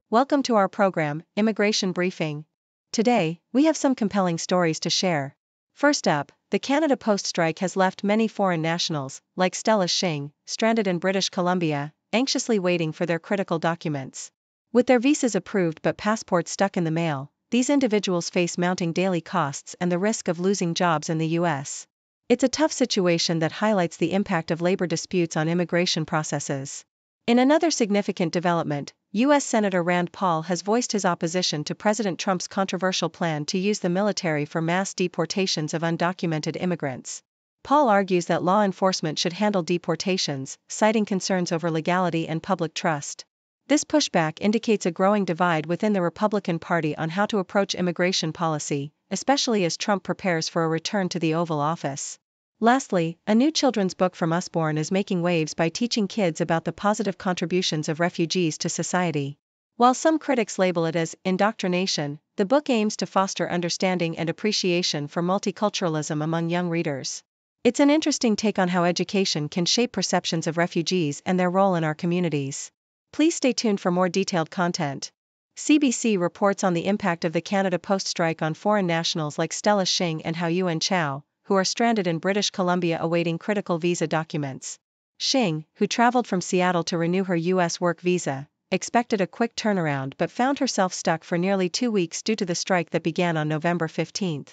Welcome to our program, Immigration Briefing. Today, we have some compelling stories to share. First up, the Canada Post strike has left many foreign nationals, like Stella Xing, stranded in British Columbia, anxiously waiting for their critical documents. With their visas approved but passports stuck in the mail, these individuals face mounting daily costs and the risk of losing jobs in the U.S. It's a tough situation that highlights the impact of labor disputes on immigration processes. In another significant development, U.S. Senator Rand Paul has voiced his opposition to President Trump's controversial plan to use the military for mass deportations of undocumented immigrants. Paul argues that law enforcement should handle deportations, citing concerns over legality and public trust. This pushback indicates a growing divide within the Republican Party on how to approach immigration policy, especially as Trump prepares for a return to the Oval Office. Lastly, a new children's book from Usborne is making waves by teaching kids about the positive contributions of refugees to society. While some critics label it as indoctrination, the book aims to foster understanding and appreciation for multiculturalism among young readers. It's an interesting take on how education can shape perceptions of refugees and their role in our communities. Please stay tuned for more detailed content. CBC reports on the impact of the Canada Post strike on foreign nationals like Stella Xing and Hao Yuan Chow, who are stranded in British Columbia awaiting critical visa documents. Xing, who traveled from Seattle to renew her U.S. work visa, expected a quick turnaround but found herself stuck for nearly 2 weeks due to the strike that began on November 15.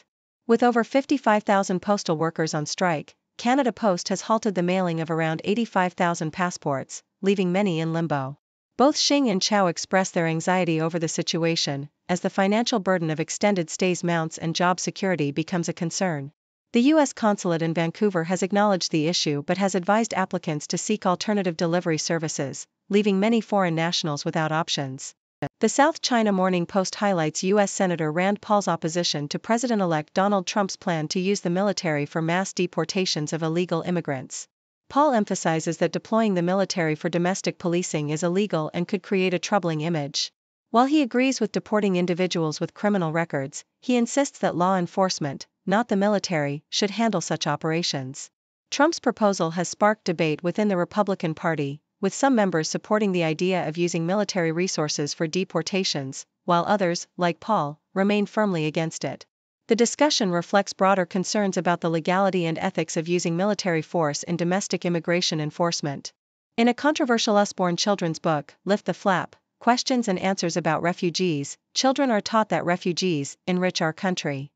With over 55,000 postal workers on strike, Canada Post has halted the mailing of around 85,000 passports, leaving many in limbo. Both Xing and Chow express their anxiety over the situation, as the financial burden of extended stays mounts and job security becomes a concern. The U.S. Consulate in Vancouver has acknowledged the issue but has advised applicants to seek alternative delivery services, leaving many foreign nationals without options. The South China Morning Post highlights U.S. Senator Rand Paul's opposition to President-elect Donald Trump's plan to use the military for mass deportations of illegal immigrants. Paul emphasizes that deploying the military for domestic policing is illegal and could create a troubling image. While he agrees with deporting individuals with criminal records, he insists that law enforcement, not the military, should handle such operations. Trump's proposal has sparked debate within the Republican Party, with some members supporting the idea of using military resources for deportations, while others, like Paul, remain firmly against it. The discussion reflects broader concerns about the legality and ethics of using military force in domestic immigration enforcement. In a controversial Usborne children's book, Lift the Flap, Questions and Answers about Refugees, children are taught that refugees enrich our country.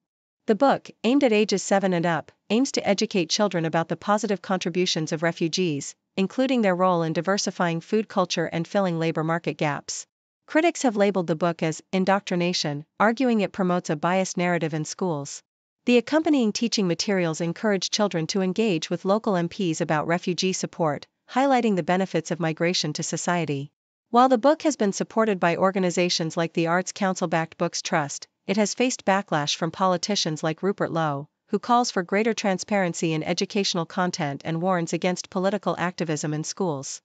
The book, aimed at ages 7 and up, aims to educate children about the positive contributions of refugees, including their role in diversifying food culture and filling labor market gaps. Critics have labeled the book as indoctrination, arguing it promotes a biased narrative in schools. The accompanying teaching materials encourage children to engage with local MPs about refugee support, highlighting the benefits of migration to society. While the book has been supported by organizations like the Arts Council-backed Books Trust, it has faced backlash from politicians like Rupert Lowe, who calls for greater transparency in educational content and warns against political activism in schools.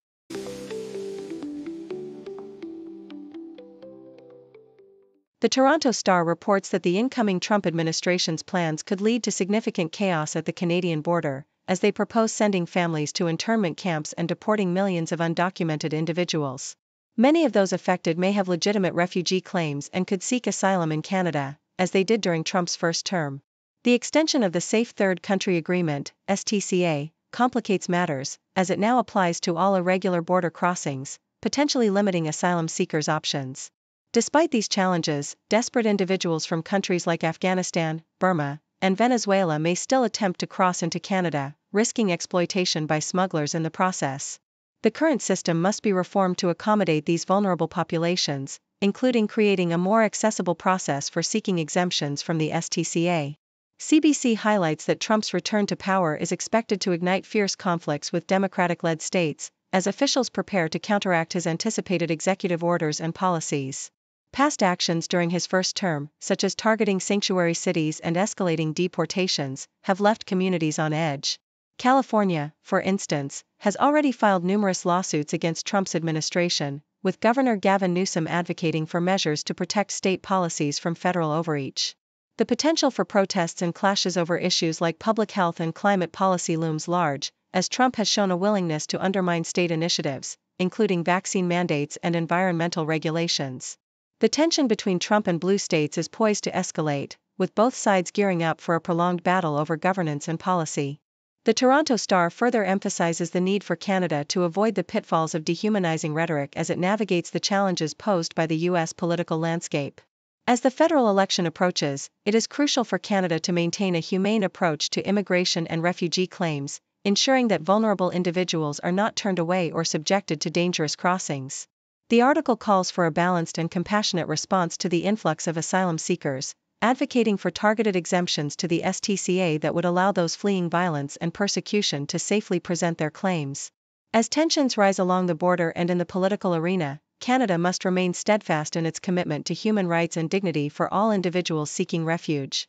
The Toronto Star reports that the incoming Trump administration's plans could lead to significant chaos at the Canadian border, as they propose sending families to internment camps and deporting millions of undocumented individuals. Many of those affected may have legitimate refugee claims and could seek asylum in Canada, as they did during Trump's first term. The extension of the Safe Third Country Agreement, STCA, complicates matters, as it now applies to all irregular border crossings, potentially limiting asylum seekers' options. Despite these challenges, desperate individuals from countries like Afghanistan, Burma, and Venezuela may still attempt to cross into Canada, risking exploitation by smugglers in the process. The current system must be reformed to accommodate these vulnerable populations, including creating a more accessible process for seeking exemptions from the STCA. CBC highlights that Trump's return to power is expected to ignite fierce conflicts with Democratic-led states, as officials prepare to counteract his anticipated executive orders and policies. Past actions during his first term, such as targeting sanctuary cities and escalating deportations, have left communities on edge. California, for instance, has already filed numerous lawsuits against Trump's administration, with Governor Gavin Newsom advocating for measures to protect state policies from federal overreach. The potential for protests and clashes over issues like public health and climate policy looms large, as Trump has shown a willingness to undermine state initiatives, including vaccine mandates and environmental regulations. The tension between Trump and blue states is poised to escalate, with both sides gearing up for a prolonged battle over governance and policy. The Toronto Star further emphasizes the need for Canada to avoid the pitfalls of dehumanizing rhetoric as it navigates the challenges posed by the U.S. political landscape. As the federal election approaches, it is crucial for Canada to maintain a humane approach to immigration and refugee claims, ensuring that vulnerable individuals are not turned away or subjected to dangerous crossings. The article calls for a balanced and compassionate response to the influx of asylum seekers, advocating for targeted exemptions to the STCA that would allow those fleeing violence and persecution to safely present their claims. As tensions rise along the border and in the political arena, Canada must remain steadfast in its commitment to human rights and dignity for all individuals seeking refuge.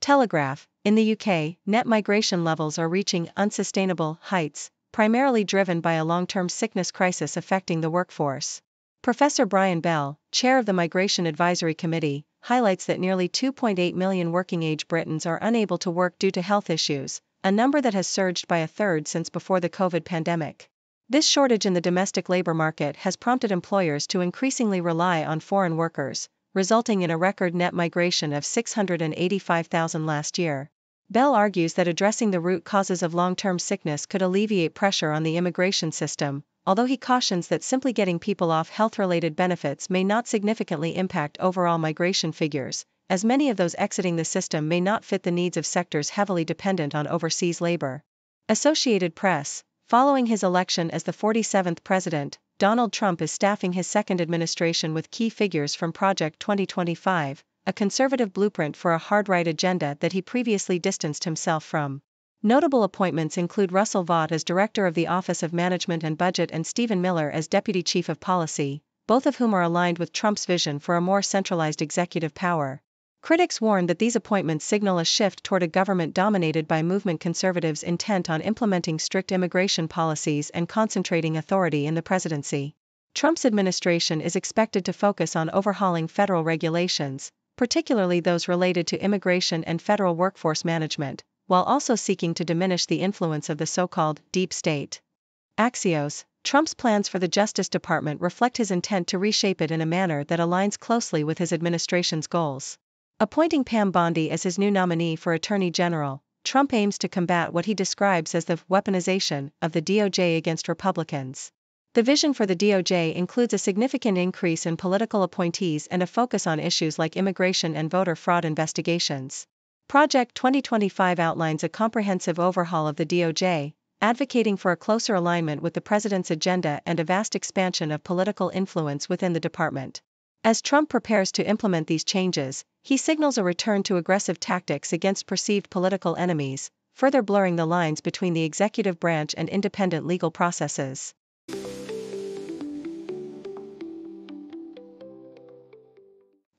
Telegraph. In the UK, net migration levels are reaching unsustainable heights, primarily driven by a long-term sickness crisis affecting the workforce. Professor Brian Bell, chair of the Migration Advisory Committee, highlights that nearly 2.8 million working-age Britons are unable to work due to health issues, a number that has surged by a third since before the COVID pandemic. This shortage in the domestic labor market has prompted employers to increasingly rely on foreign workers, resulting in a record net migration of 685,000 last year. Bell argues that addressing the root causes of long-term sickness could alleviate pressure on the immigration system, although he cautions that simply getting people off health-related benefits may not significantly impact overall migration figures, as many of those exiting the system may not fit the needs of sectors heavily dependent on overseas labor. Associated Press. Following his election as the 47th president, Donald Trump is staffing his second administration with key figures from Project 2025, a conservative blueprint for a hard-right agenda that he previously distanced himself from. Notable appointments include Russell Vought as Director of the Office of Management and Budget and Stephen Miller as Deputy Chief of Policy, both of whom are aligned with Trump's vision for a more centralized executive power. Critics warn that these appointments signal a shift toward a government dominated by movement conservatives intent on implementing strict immigration policies and concentrating authority in the presidency. Trump's administration is expected to focus on overhauling federal regulations, particularly those related to immigration and federal workforce management, while also seeking to diminish the influence of the so-called deep state. Axios. Trump's plans for the Justice Department reflect his intent to reshape it in a manner that aligns closely with his administration's goals. Appointing Pam Bondi as his new nominee for Attorney General, Trump aims to combat what he describes as the weaponization of the DOJ against Republicans. The vision for the DOJ includes a significant increase in political appointees and a focus on issues like immigration and voter fraud investigations. Project 2025 outlines a comprehensive overhaul of the DOJ, advocating for a closer alignment with the president's agenda and a vast expansion of political influence within the department. As Trump prepares to implement these changes, he signals a return to aggressive tactics against perceived political enemies, further blurring the lines between the executive branch and independent legal processes.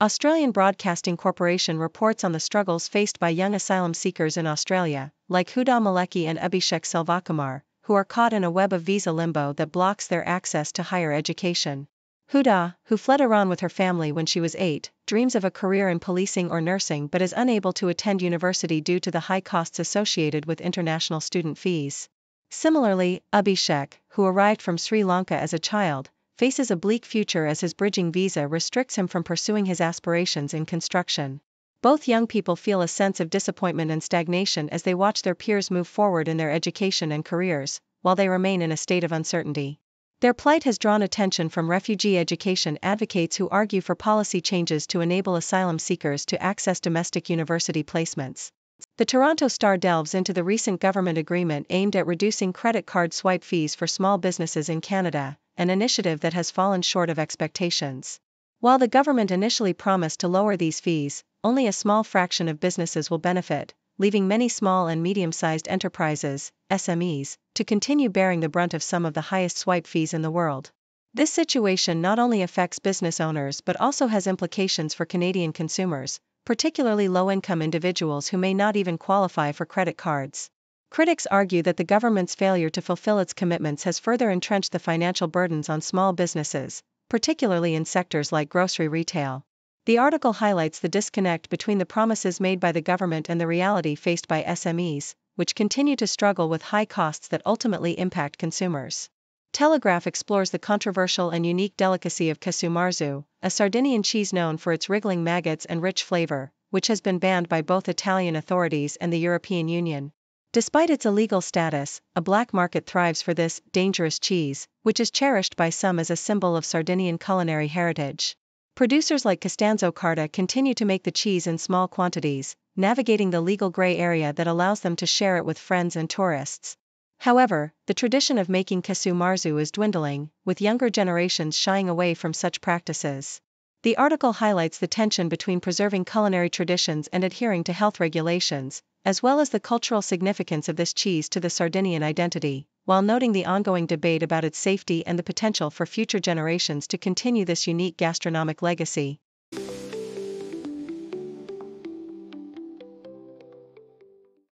Australian Broadcasting Corporation reports on the struggles faced by young asylum seekers in Australia, like Huda Maleki and Abhishek Selvakumar, who are caught in a web of visa limbo that blocks their access to higher education. Huda, who fled Iran with her family when she was 8, dreams of a career in policing or nursing but is unable to attend university due to the high costs associated with international student fees. Similarly, Abhishek, who arrived from Sri Lanka as a child, faces a bleak future as his bridging visa restricts him from pursuing his aspirations in construction. Both young people feel a sense of disappointment and stagnation as they watch their peers move forward in their education and careers, while they remain in a state of uncertainty. Their plight has drawn attention from refugee education advocates who argue for policy changes to enable asylum seekers to access domestic university placements. The Toronto Star delves into the recent government agreement aimed at reducing credit card swipe fees for small businesses in Canada, an initiative that has fallen short of expectations. While the government initially promised to lower these fees, only a small fraction of businesses will benefit, leaving many small and medium-sized enterprises, SMEs, to continue bearing the brunt of some of the highest swipe fees in the world. This situation not only affects business owners but also has implications for Canadian consumers, particularly low-income individuals who may not even qualify for credit cards. Critics argue that the government's failure to fulfill its commitments has further entrenched the financial burdens on small businesses, particularly in sectors like grocery retail. The article highlights the disconnect between the promises made by the government and the reality faced by SMEs, which continue to struggle with high costs that ultimately impact consumers. Telegraph explores the controversial and unique delicacy of casu marzu, a Sardinian cheese known for its wriggling maggots and rich flavor, which has been banned by both Italian authorities and the European Union. Despite its illegal status, a black market thrives for this dangerous cheese, which is cherished by some as a symbol of Sardinian culinary heritage. Producers like Costanzo Carta continue to make the cheese in small quantities, navigating the legal gray area that allows them to share it with friends and tourists. However, the tradition of making casu marzu is dwindling, with younger generations shying away from such practices. The article highlights the tension between preserving culinary traditions and adhering to health regulations, as well as the cultural significance of this cheese to the Sardinian identity, while noting the ongoing debate about its safety and the potential for future generations to continue this unique gastronomic legacy.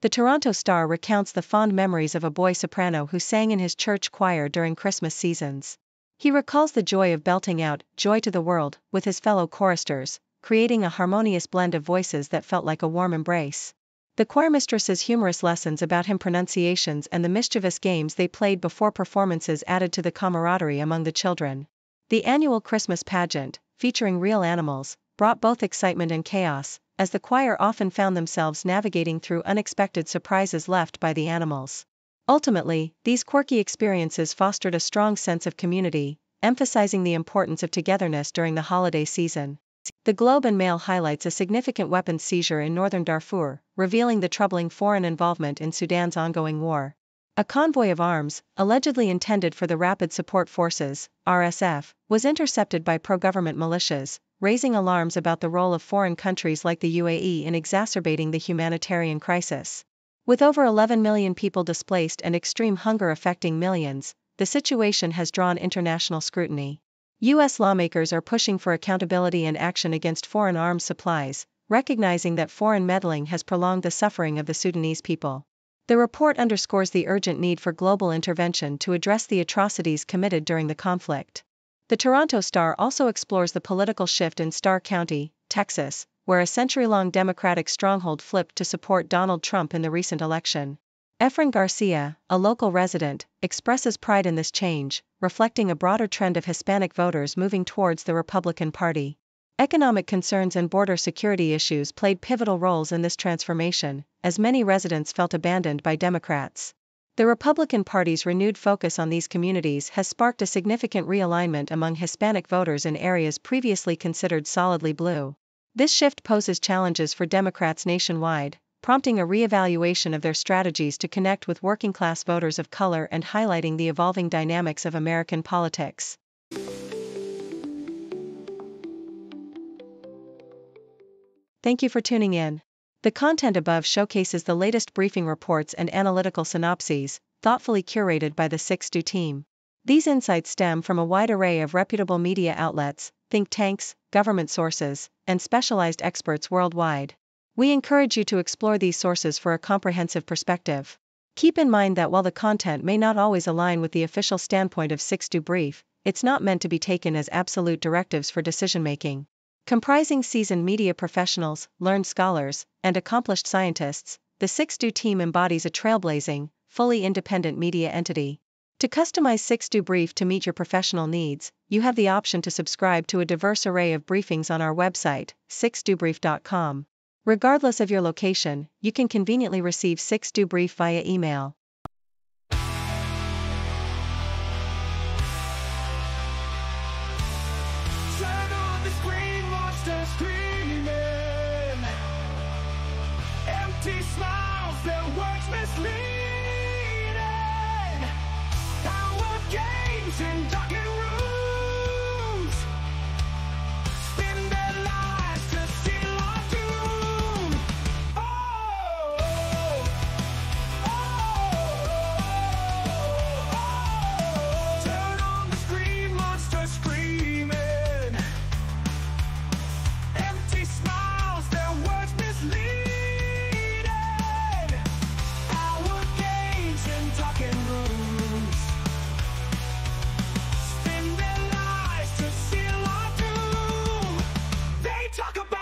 The Toronto Star recounts the fond memories of a boy soprano who sang in his church choir during Christmas seasons. He recalls the joy of belting out "Joy to the World" with his fellow choristers, creating a harmonious blend of voices that felt like a warm embrace. The choirmistress's humorous lessons about hymn pronunciations and the mischievous games they played before performances added to the camaraderie among the children. The annual Christmas pageant, featuring real animals, brought both excitement and chaos, as the choir often found themselves navigating through unexpected surprises left by the animals. Ultimately, these quirky experiences fostered a strong sense of community, emphasizing the importance of togetherness during the holiday season. The Globe and Mail highlights a significant weapons seizure in northern Darfur, revealing the troubling foreign involvement in Sudan's ongoing war. A convoy of arms, allegedly intended for the Rapid Support Forces, RSF, was intercepted by pro-government militias, raising alarms about the role of foreign countries like the UAE in exacerbating the humanitarian crisis. With over 11 million people displaced and extreme hunger affecting millions, the situation has drawn international scrutiny. U.S. lawmakers are pushing for accountability and action against foreign arms supplies, recognizing that foreign meddling has prolonged the suffering of the Sudanese people. The report underscores the urgent need for global intervention to address the atrocities committed during the conflict. The Toronto Star also explores the political shift in Starr County, Texas, where a century-long Democratic stronghold flipped to support Donald Trump in the recent election. Efrain Garcia, a local resident, expresses pride in this change, reflecting a broader trend of Hispanic voters moving towards the Republican Party. Economic concerns and border security issues played pivotal roles in this transformation, as many residents felt abandoned by Democrats. The Republican Party's renewed focus on these communities has sparked a significant realignment among Hispanic voters in areas previously considered solidly blue. This shift poses challenges for Democrats nationwide, prompting a re-evaluation of their strategies to connect with working-class voters of color and highlighting the evolving dynamics of American politics. Thank you for tuning in. The content above showcases the latest briefing reports and analytical synopses, thoughtfully curated by the 6Do team. These insights stem from a wide array of reputable media outlets, think tanks, government sources, and specialized experts worldwide. We encourage you to explore these sources for a comprehensive perspective. Keep in mind that while the content may not always align with the official standpoint of 6Do Brief, it's not meant to be taken as absolute directives for decision-making. Comprising seasoned media professionals, learned scholars, and accomplished scientists, the 6Do team embodies a trailblazing, fully independent media entity. To customize 6Do Brief to meet your professional needs, you have the option to subscribe to a diverse array of briefings on our website, 6dobrief.com. Regardless of your location, you can conveniently receive 6Do Brief via email. Empty smiles, their words misleading. Power games in darkened rooms. Spend their lives to seal our doom. Oh, oh, oh. Turn on the screen, monster screaming. Empty smiles, their words misleading. Talk about